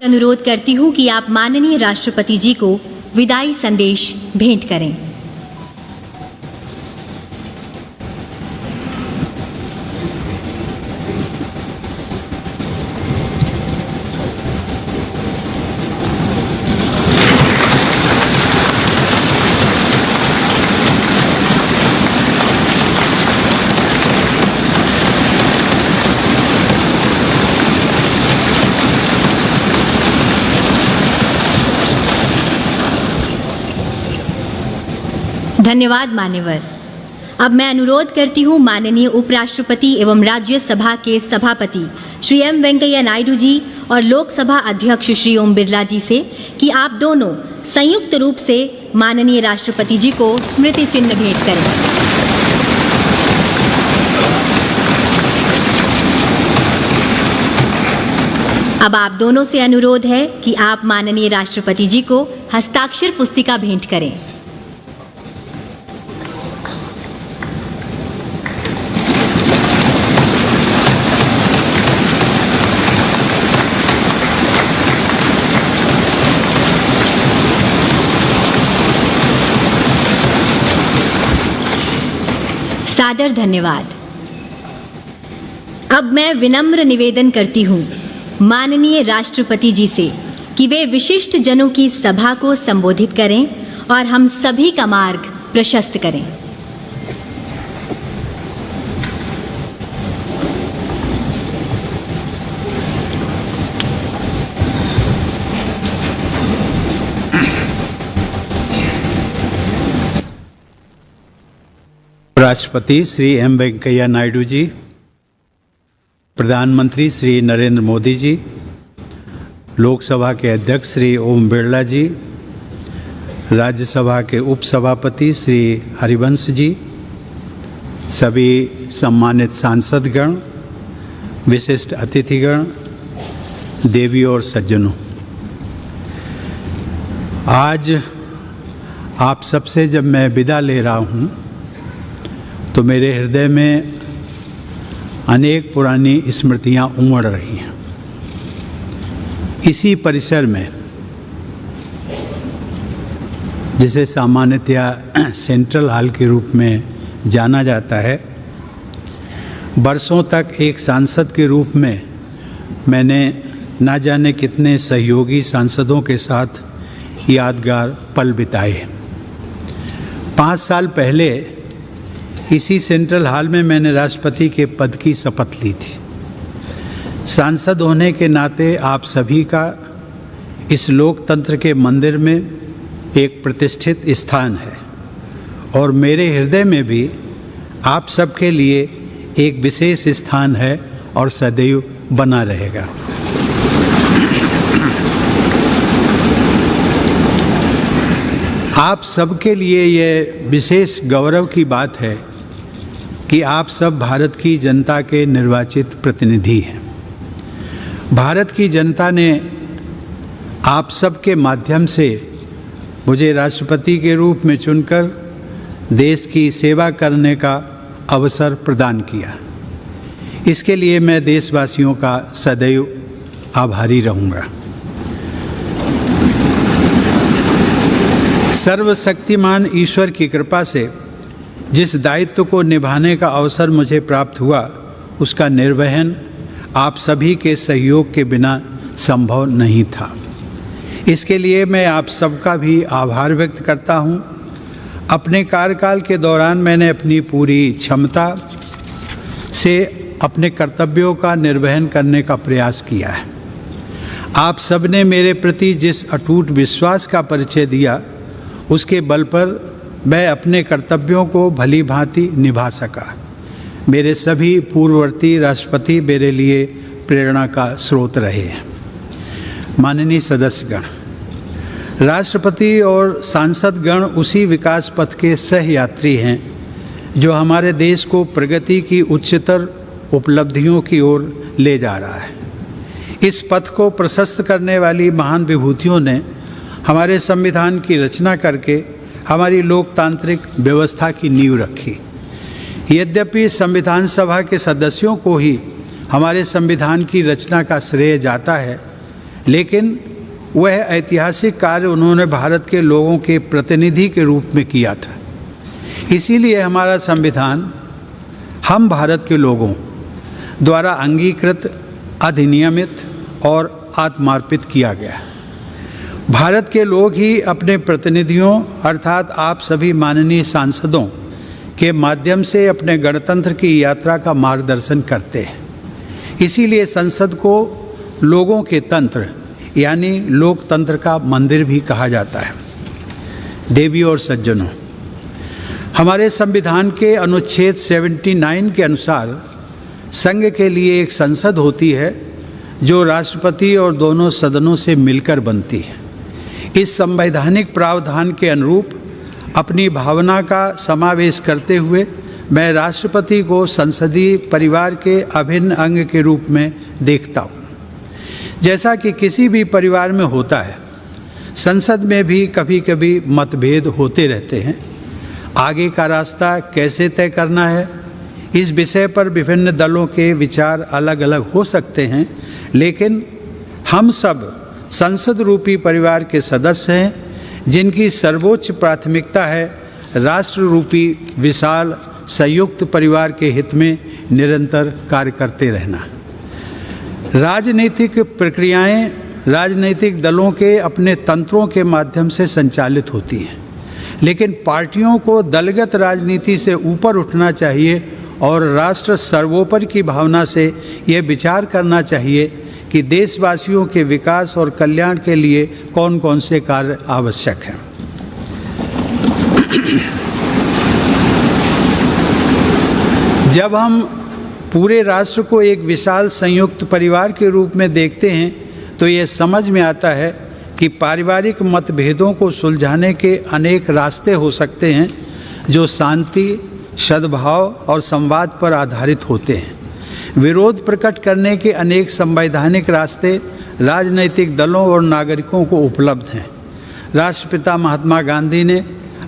अनुरोध करती हूँ कि आप माननीय राष्ट्रपति जी को विदाई संदेश भेंट करें। धन्यवाद मान्यवर। अब मैं अनुरोध करती हूँ माननीय उपराष्ट्रपति एवं राज्यसभा के सभापति श्री एम वेंकैया नायडू जी और लोकसभा अध्यक्ष श्री ओम बिरला जी से कि आप दोनों संयुक्त रूप से माननीय राष्ट्रपति जी को स्मृति चिन्ह भेंट करें। अब आप दोनों से अनुरोध है कि आप माननीय राष्ट्रपति जी को हस्ताक्षर पुस्तिका भेंट करें। सादर धन्यवाद। अब मैं विनम्र निवेदन करती हूँ माननीय राष्ट्रपति जी से कि वे विशिष्ट जनों की सभा को संबोधित करें और हम सभी का मार्ग प्रशस्त करें। राष्ट्रपति श्री एम वेंकैया नायडू जी, प्रधानमंत्री श्री नरेंद्र मोदी जी, लोकसभा के अध्यक्ष श्री ओम बिरला जी, राज्यसभा के उपसभापति श्री हरिवंश जी, सभी सम्मानित सांसदगण, विशिष्ट अतिथिगण, देवी और सज्जनों, आज आप सबसे जब मैं विदा ले रहा हूँ तो मेरे हृदय में अनेक पुरानी स्मृतियाँ उमड़ रही हैं। इसी परिसर में, जिसे सामान्यतया सेंट्रल हॉल के रूप में जाना जाता है, बरसों तक एक सांसद के रूप में मैंने ना जाने कितने सहयोगी सांसदों के साथ यादगार पल बिताए। 5 साल पहले इसी सेंट्रल हॉल में मैंने राष्ट्रपति के पद की शपथ ली थी। सांसद होने के नाते आप सभी का इस लोकतंत्र के मंदिर में एक प्रतिष्ठित स्थान है और मेरे हृदय में भी आप सबके लिए एक विशेष स्थान है और सदैव बना रहेगा। आप सबके लिए ये विशेष गौरव की बात है कि आप सब भारत की जनता के निर्वाचित प्रतिनिधि हैं। भारत की जनता ने आप सब के माध्यम से मुझे राष्ट्रपति के रूप में चुनकर देश की सेवा करने का अवसर प्रदान किया। इसके लिए मैं देशवासियों का सदैव आभारी रहूँगा। सर्वशक्तिमान ईश्वर की कृपा से जिस दायित्व को निभाने का अवसर मुझे प्राप्त हुआ, उसका निर्वहन आप सभी के सहयोग के बिना संभव नहीं था। इसके लिए मैं आप सबका भी आभार व्यक्त करता हूँ। अपने कार्यकाल के दौरान मैंने अपनी पूरी क्षमता से अपने कर्तव्यों का निर्वहन करने का प्रयास किया है। आप सबने मेरे प्रति जिस अटूट विश्वास का परिचय दिया, उसके बल पर मैं अपने कर्तव्यों को भली भांति निभा सका। मेरे सभी पूर्ववर्ती राष्ट्रपति मेरे लिए प्रेरणा का स्रोत रहे हैं। माननीय सदस्यगण, राष्ट्रपति और सांसदगण उसी विकास पथ के सहयात्री हैं जो हमारे देश को प्रगति की उच्चतर उपलब्धियों की ओर ले जा रहा है। इस पथ को प्रशस्त करने वाली महान विभूतियों ने हमारे संविधान की रचना करके हमारी लोकतांत्रिक व्यवस्था की नींव रखी। यद्यपि संविधान सभा के सदस्यों को ही हमारे संविधान की रचना का श्रेय जाता है, लेकिन वह ऐतिहासिक कार्य उन्होंने भारत के लोगों के प्रतिनिधि के रूप में किया था। इसीलिए हमारा संविधान हम भारत के लोगों द्वारा अंगीकृत, अधिनियमित और आत्मार्पित किया गया। भारत के लोग ही अपने प्रतिनिधियों अर्थात आप सभी माननीय सांसदों के माध्यम से अपने गणतंत्र की यात्रा का मार्गदर्शन करते हैं। इसीलिए संसद को लोगों के तंत्र यानी लोकतंत्र का मंदिर भी कहा जाता है। देवियों और सज्जनों, हमारे संविधान के अनुच्छेद 79 के अनुसार संघ के लिए एक संसद होती है जो राष्ट्रपति और दोनों सदनों से मिलकर बनती है। इस संवैधानिक प्रावधान के अनुरूप अपनी भावना का समावेश करते हुए मैं राष्ट्रपति को संसदीय परिवार के अभिन्न अंग के रूप में देखता हूँ। जैसा कि किसी भी परिवार में होता है, संसद में भी कभी कभी मतभेद होते रहते हैं। आगे का रास्ता कैसे तय करना है, इस विषय पर विभिन्न दलों के विचार अलग अलग हो सकते हैं, लेकिन हम सब संसद रूपी परिवार के सदस्य हैं जिनकी सर्वोच्च प्राथमिकता है राष्ट्र रूपी विशाल संयुक्त परिवार के हित में निरंतर कार्य करते रहना। राजनीतिक प्रक्रियाएं राजनीतिक दलों के अपने तंत्रों के माध्यम से संचालित होती हैं, लेकिन पार्टियों को दलगत राजनीति से ऊपर उठना चाहिए और राष्ट्र सर्वोपरि की भावना से यह विचार करना चाहिए कि देशवासियों के विकास और कल्याण के लिए कौन कौन से कार्य आवश्यक हैं। जब हम पूरे राष्ट्र को एक विशाल संयुक्त परिवार के रूप में देखते हैं तो ये समझ में आता है कि पारिवारिक मतभेदों को सुलझाने के अनेक रास्ते हो सकते हैं जो शांति, सद्भाव और संवाद पर आधारित होते हैं। विरोध प्रकट करने के अनेक संवैधानिक रास्ते राजनीतिक दलों और नागरिकों को उपलब्ध हैं। राष्ट्रपिता महात्मा गांधी ने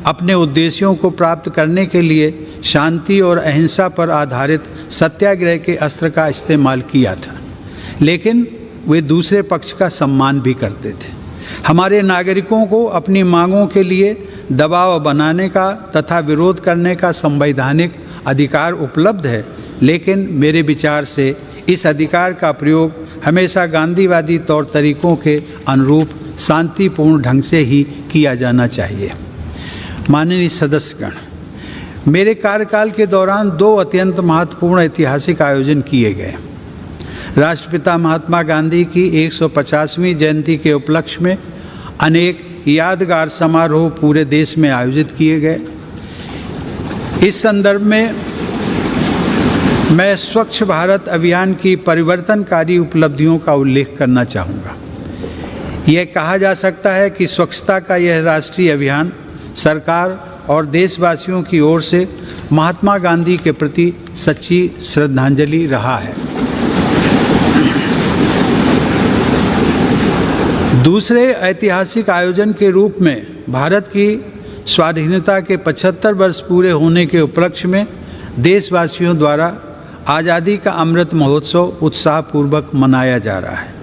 अपने उद्देश्यों को प्राप्त करने के लिए शांति और अहिंसा पर आधारित सत्याग्रह के अस्त्र का इस्तेमाल किया था, लेकिन वे दूसरे पक्ष का सम्मान भी करते थे। हमारे नागरिकों को अपनी मांगों के लिए दबाव बनाने का तथा विरोध करने का संवैधानिक अधिकार उपलब्ध है, लेकिन मेरे विचार से इस अधिकार का प्रयोग हमेशा गांधीवादी तौर तरीकों के अनुरूप शांतिपूर्ण ढंग से ही किया जाना चाहिए। माननीय सदस्यगण, मेरे कार्यकाल के दौरान 2 अत्यंत महत्वपूर्ण ऐतिहासिक आयोजन किए गए। राष्ट्रपिता महात्मा गांधी की 150वीं जयंती के उपलक्ष्य में अनेक यादगार समारोह पूरे देश में आयोजित किए गए। इस संदर्भ में मैं स्वच्छ भारत अभियान की परिवर्तनकारी उपलब्धियों का उल्लेख करना चाहूँगा। यह कहा जा सकता है कि स्वच्छता का यह राष्ट्रीय अभियान सरकार और देशवासियों की ओर से महात्मा गांधी के प्रति सच्ची श्रद्धांजलि रहा है। दूसरे ऐतिहासिक आयोजन के रूप में भारत की स्वाधीनता के 75 वर्ष पूरे होने के उपलक्ष्य में देशवासियों द्वारा आज़ादी का अमृत महोत्सव उत्साहपूर्वक मनाया जा रहा है।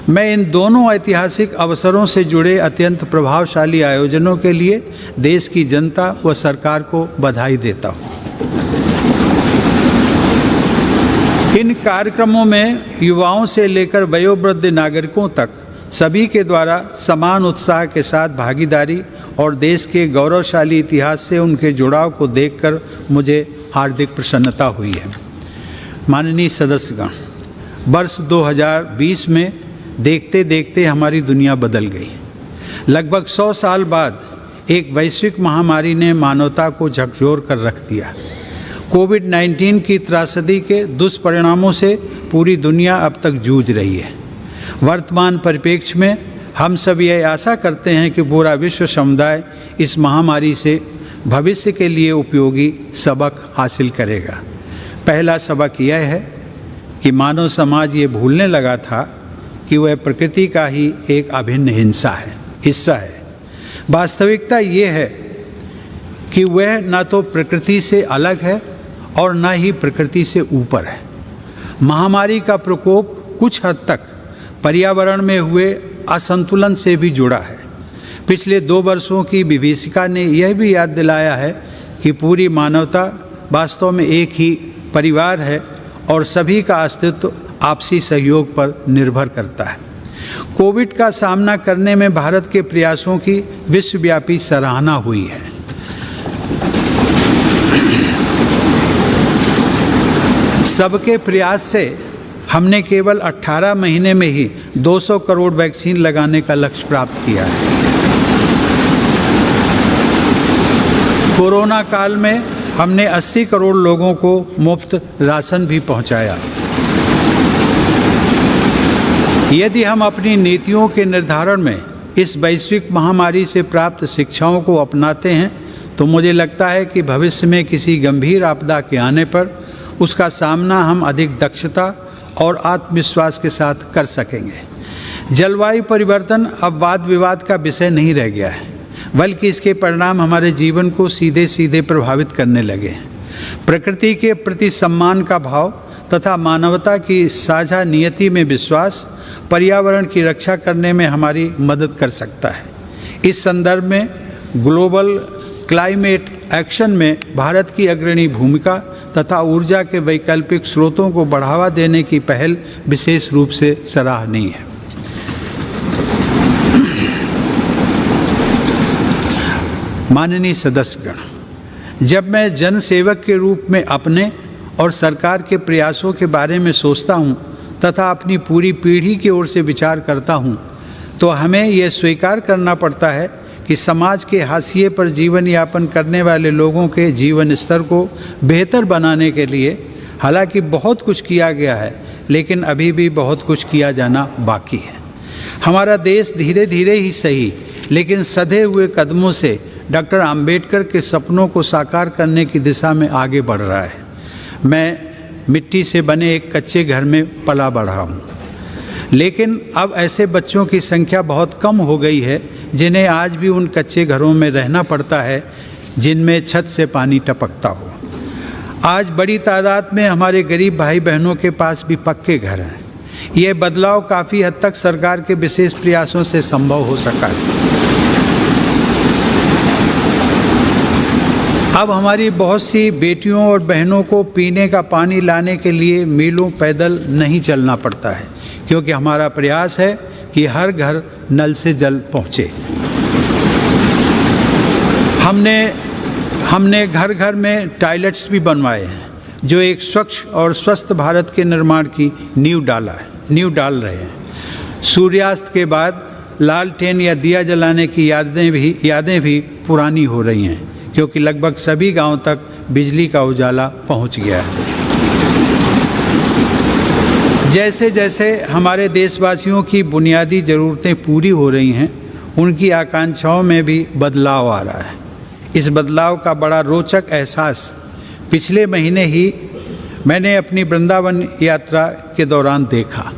मैं इन दोनों ऐतिहासिक अवसरों से जुड़े अत्यंत प्रभावशाली आयोजनों के लिए देश की जनता व सरकार को बधाई देता हूँ। इन कार्यक्रमों में युवाओं से लेकर वयोवृद्ध नागरिकों तक सभी के द्वारा समान उत्साह के साथ भागीदारी और देश के गौरवशाली इतिहास से उनके जुड़ाव को देखकर मुझे हार्दिक प्रसन्नता हुई है। माननीय सदस्यगण, वर्ष 2020 में देखते देखते हमारी दुनिया बदल गई। लगभग 100 साल बाद एक वैश्विक महामारी ने मानवता को झकझोर कर रख दिया। कोविड-19 की त्रासदी के दुष्परिणामों से पूरी दुनिया अब तक जूझ रही है। वर्तमान परिप्रेक्ष्य में हम सब यह आशा करते हैं कि पूरा विश्व समुदाय इस महामारी से भविष्य के लिए उपयोगी सबक हासिल करेगा। पहला सबक यह है कि मानव समाज ये भूलने लगा था कि वह प्रकृति का ही एक अभिन्न हिस्सा है। वास्तविकता ये है कि वह न तो प्रकृति से अलग है और न ही प्रकृति से ऊपर है। महामारी का प्रकोप कुछ हद तक पर्यावरण में हुए असंतुलन से भी जुड़ा है। पिछले 2 वर्षों की विभीषिका ने यह भी याद दिलाया है कि पूरी मानवता वास्तव में एक ही परिवार है और सभी का अस्तित्व आपसी सहयोग पर निर्भर करता है। कोविड का सामना करने में भारत के प्रयासों की विश्वव्यापी सराहना हुई है। सबके प्रयास से हमने केवल 18 महीने में ही 200 करोड़ वैक्सीन लगाने का लक्ष्य प्राप्त किया है। कोरोना काल में हमने 80 करोड़ लोगों को मुफ्त राशन भी पहुंचाया। यदि हम अपनी नीतियों के निर्धारण में इस वैश्विक महामारी से प्राप्त शिक्षाओं को अपनाते हैं तो मुझे लगता है कि भविष्य में किसी गंभीर आपदा के आने पर उसका सामना हम अधिक दक्षता और आत्मविश्वास के साथ कर सकेंगे। जलवायु परिवर्तन अब वाद विवाद का विषय नहीं रह गया है, बल्कि इसके परिणाम हमारे जीवन को सीधे सीधे प्रभावित करने लगे हैं। प्रकृति के प्रति सम्मान का भाव तथा मानवता की साझा नियति में विश्वास पर्यावरण की रक्षा करने में हमारी मदद कर सकता है। इस संदर्भ में ग्लोबल क्लाइमेट एक्शन में भारत की अग्रणी भूमिका तथा ऊर्जा के वैकल्पिक स्रोतों को बढ़ावा देने की पहल विशेष रूप से सराहनीय है। माननीय सदस्यगण, जब मैं जनसेवक के रूप में अपने और सरकार के प्रयासों के बारे में सोचता हूँ तथा अपनी पूरी पीढ़ी की ओर से विचार करता हूँ तो हमें यह स्वीकार करना पड़ता है कि समाज के हाशिए पर जीवन यापन करने वाले लोगों के जीवन स्तर को बेहतर बनाने के लिए हालांकि बहुत कुछ किया गया है, लेकिन अभी भी बहुत कुछ किया जाना बाकी है। हमारा देश धीरे धीरे ही सही लेकिन सधे हुए कदमों से डॉक्टर अंबेडकर के सपनों को साकार करने की दिशा में आगे बढ़ रहा है। मैं मिट्टी से बने एक कच्चे घर में पला बढ़ा हूँ, लेकिन अब ऐसे बच्चों की संख्या बहुत कम हो गई है जिन्हें आज भी उन कच्चे घरों में रहना पड़ता है जिनमें छत से पानी टपकता हो। आज बड़ी तादाद में हमारे गरीब भाई बहनों के पास भी पक्के घर हैं। यह बदलाव काफ़ी हद तक सरकार के विशेष प्रयासों से संभव हो सका है। अब हमारी बहुत सी बेटियों और बहनों को पीने का पानी लाने के लिए मीलों पैदल नहीं चलना पड़ता है, क्योंकि हमारा प्रयास है कि हर घर नल से जल पहुँचे। हमने घर घर में टॉयलेट्स भी बनवाए हैं, जो एक स्वच्छ और स्वस्थ भारत के निर्माण की नींव डाल रहे हैं। सूर्यास्त के बाद लालटेन या दिया जलाने की यादें भी पुरानी हो रही हैं, क्योंकि लगभग सभी गांवों तक बिजली का उजाला पहुंच गया है। जैसे जैसे हमारे देशवासियों की बुनियादी ज़रूरतें पूरी हो रही हैं, उनकी आकांक्षाओं में भी बदलाव आ रहा है। इस बदलाव का बड़ा रोचक एहसास पिछले महीने ही मैंने अपनी वृंदावन यात्रा के दौरान देखा,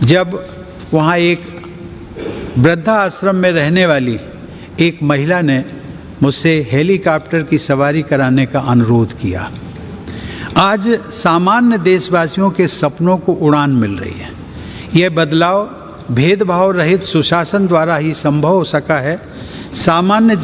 जब वहाँ एक वृद्धा आश्रम में रहने वाली एक महिला ने मुझसे हेलीकॉप्टर की सवारी कराने का अनुरोध किया। आज सामान्य देशवासियों के सपनों को उड़ान मिल रही है। यह बदलाव भेदभाव रहित सुशासन द्वारा ही संभव हो सका है। सामान्य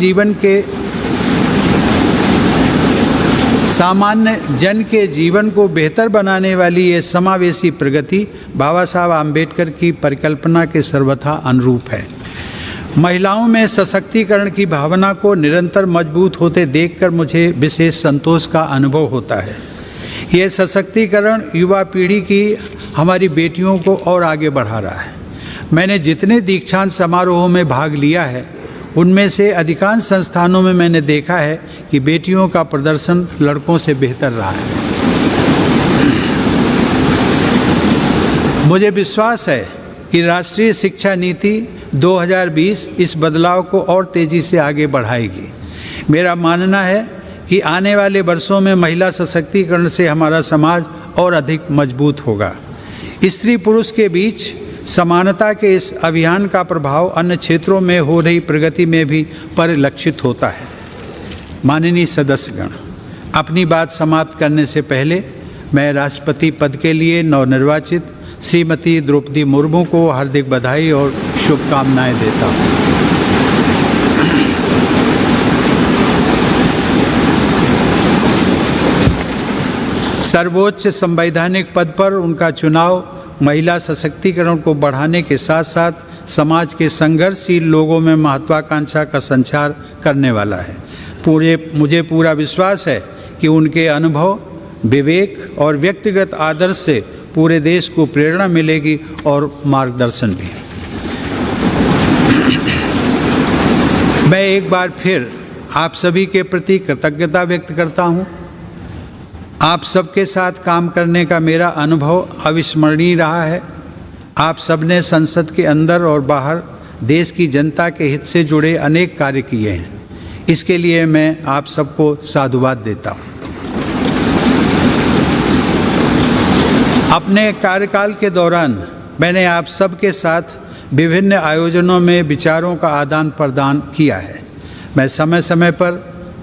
जन के जीवन को बेहतर बनाने वाली ये समावेशी प्रगति बाबा साहब आम्बेडकर की परिकल्पना के सर्वथा अनुरूप है। महिलाओं में सशक्तिकरण की भावना को निरंतर मजबूत होते देखकर मुझे विशेष संतोष का अनुभव होता है। यह सशक्तिकरण युवा पीढ़ी की हमारी बेटियों को और आगे बढ़ा रहा है। मैंने जितने दीक्षांत समारोहों में भाग लिया है, उनमें से अधिकांश संस्थानों में मैंने देखा है कि बेटियों का प्रदर्शन लड़कों से बेहतर रहा है। मुझे विश्वास है कि राष्ट्रीय शिक्षा नीति 2020 इस बदलाव को और तेज़ी से आगे बढ़ाएगी। मेरा मानना है कि आने वाले वर्षों में महिला सशक्तिकरण से हमारा समाज और अधिक मजबूत होगा। स्त्री पुरुष के बीच समानता के इस अभियान का प्रभाव अन्य क्षेत्रों में हो रही प्रगति में भी परिलक्षित होता है। माननीय सदस्यगण, अपनी बात समाप्त करने से पहले मैं राष्ट्रपति पद के लिए नवनिर्वाचित श्रीमती द्रौपदी मुर्मू को हार्दिक बधाई और शुभकामनाएं देता हूँ। सर्वोच्च संवैधानिक पद पर उनका चुनाव महिला सशक्तिकरण को बढ़ाने के साथ साथ समाज के संघर्षशील लोगों में महत्वाकांक्षा का संचार करने वाला है। मुझे पूरा विश्वास है कि उनके अनुभव, विवेक और व्यक्तिगत आदर्श से पूरे देश को प्रेरणा मिलेगी और मार्गदर्शन भी। मैं एक बार फिर आप सभी के प्रति कृतज्ञता व्यक्त करता हूँ। आप सबके साथ काम करने का मेरा अनुभव अविस्मरणीय रहा है। आप सबने संसद के अंदर और बाहर देश की जनता के हित से जुड़े अनेक कार्य किए हैं। इसके लिए मैं आप सबको साधुवाद देता हूँ। अपने कार्यकाल के दौरान मैंने आप सबके साथ विभिन्न आयोजनों में विचारों का आदान प्रदान किया है। मैं समय समय पर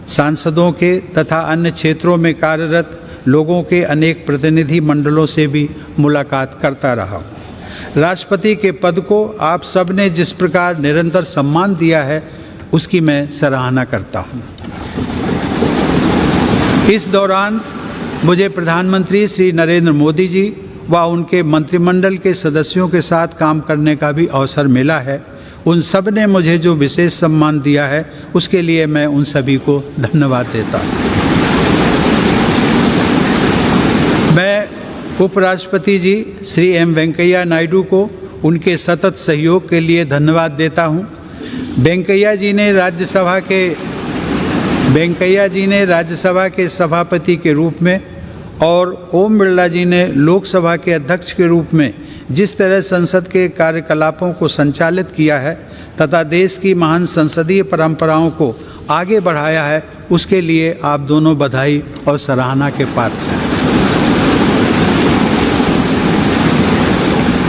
सांसदों के तथा अन्य क्षेत्रों में कार्यरत लोगों के अनेक प्रतिनिधि मंडलों से भी मुलाकात करता रहा हूँ। राष्ट्रपति के पद को आप सब ने जिस प्रकार निरंतर सम्मान दिया है उसकी मैं सराहना करता हूँ। इस दौरान मुझे प्रधानमंत्री श्री नरेंद्र मोदी जी व उनके मंत्रिमंडल के सदस्यों के साथ काम करने का भी अवसर मिला है। उन सब ने मुझे जो विशेष सम्मान दिया है उसके लिए मैं उन सभी को धन्यवाद देता हूँ। मैं उपराष्ट्रपति जी श्री एम वेंकैया नायडू को उनके सतत सहयोग के लिए धन्यवाद देता हूँ। वेंकैया जी ने राज्यसभा के सभापति के रूप में और ओम बिरला जी ने लोकसभा के अध्यक्ष के रूप में जिस तरह संसद के कार्यकलापों को संचालित किया है तथा देश की महान संसदीय परंपराओं को आगे बढ़ाया है, उसके लिए आप दोनों बधाई और सराहना के पात्र हैं।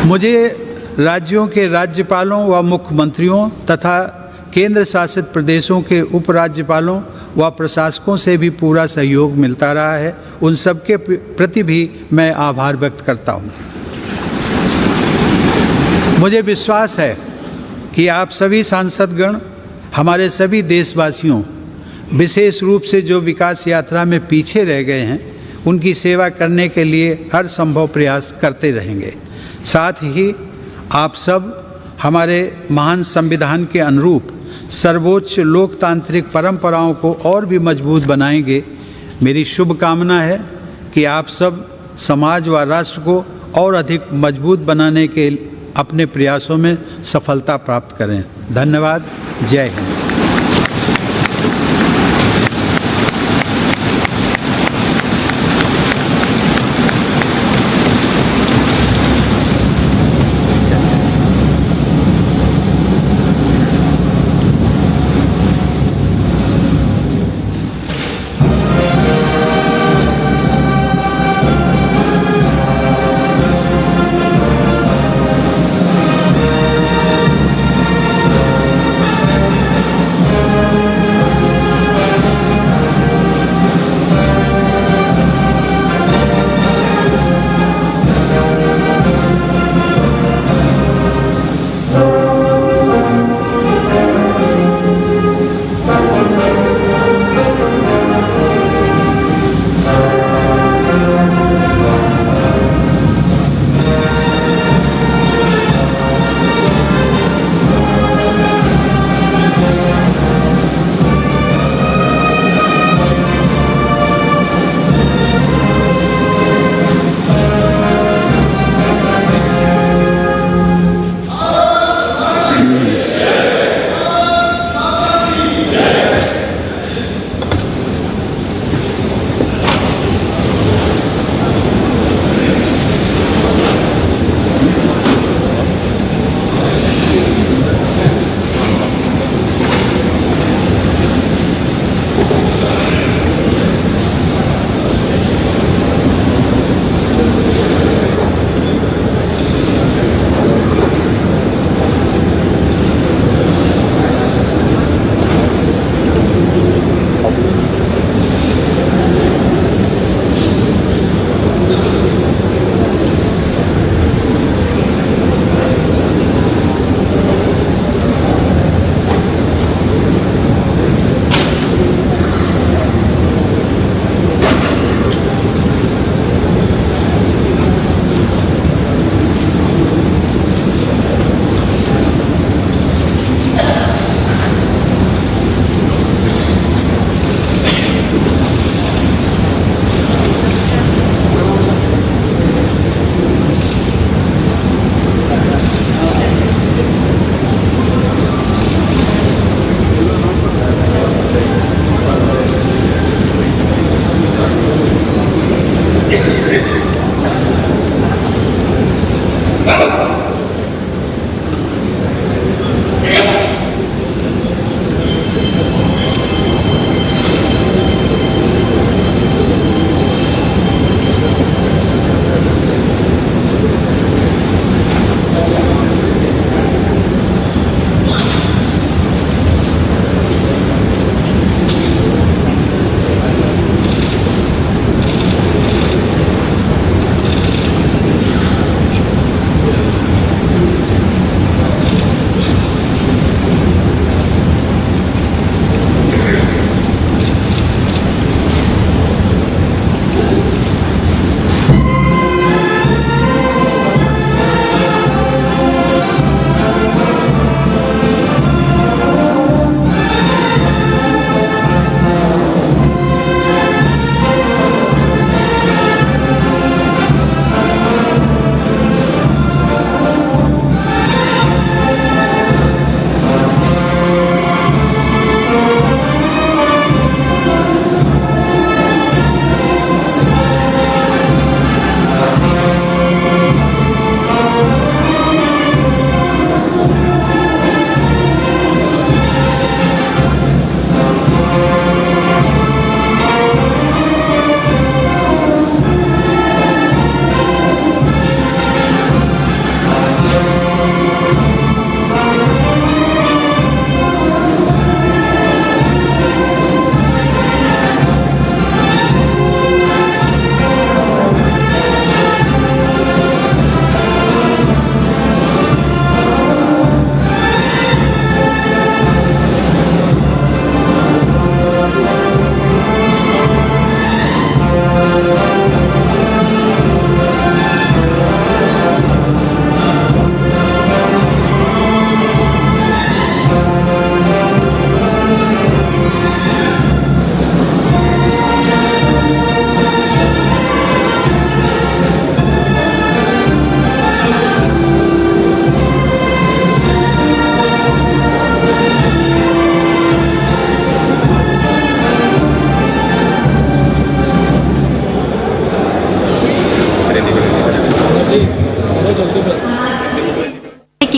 मुझे राज्यों के राज्यपालों व मुख्यमंत्रियों तथा केंद्र शासित प्रदेशों के उपराज्यपालों व प्रशासकों से भी पूरा सहयोग मिलता रहा है। उन सबके प्रति भी मैं आभार व्यक्त करता हूँ। मुझे विश्वास है कि आप सभी सांसदगण हमारे सभी देशवासियों, विशेष रूप से जो विकास यात्रा में पीछे रह गए हैं, उनकी सेवा करने के लिए हर संभव प्रयास करते रहेंगे। साथ ही आप सब हमारे महान संविधान के अनुरूप सर्वोच्च लोकतांत्रिक परंपराओं को और भी मजबूत बनाएंगे। मेरी शुभकामना है कि आप सब समाज व राष्ट्र को और अधिक मजबूत बनाने के अपने प्रयासों में सफलता प्राप्त करें। धन्यवाद। जय हिंद।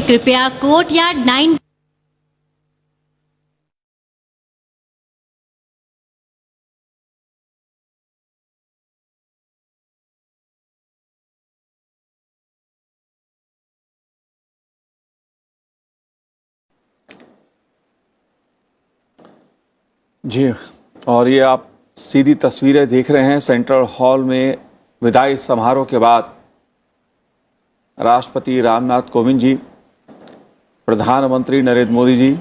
कृपया कोर्टयार्ड 9 जी, और ये आप सीधी तस्वीरें देख रहे हैं सेंट्रल हॉल में विदाई समारोह के बाद राष्ट्रपति रामनाथ कोविंद जी, प्रधानमंत्री नरेंद्र मोदी जी,